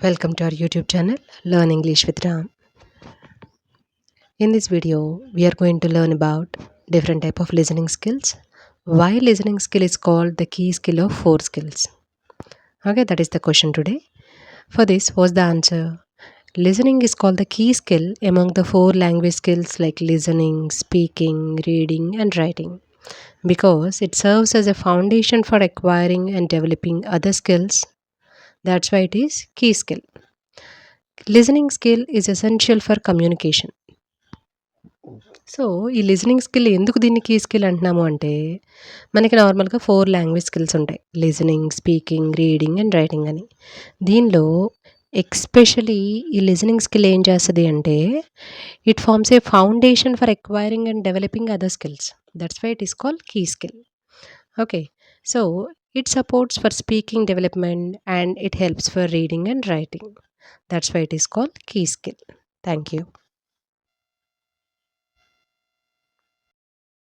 Welcome to our YouTube channel Learn English with Ram. In this video, we are going to learn about different type of listening skills. Why listening skill is called the key skill of four skills. Okay, that is the question today. For this, what's the answer? Listening is called the key skill among the four language skills like listening, speaking, reading, and writing because it serves as a foundation for acquiring and developing other skills. That's why it is key skill. Listening skill is essential for communication. So, ఈ listening skill ఎందుకు దీన్ని key skill అంటున్నాము అంటే, మనకి నార్మల్‌గా 4 language skills ఉంటాయి. Listening, speaking, reading and writing అని. దీనిలో ఎస్పెషల్లీ ఈ లిజనింగ్ స్కిల్ ఏం చేస్తది అంటే, it forms a foundation for acquiring and developing other skills. That's why it is called key skill. Okay. So, it supports for speaking development and it helps for reading and writing. That's why it is called key skill. Thank you.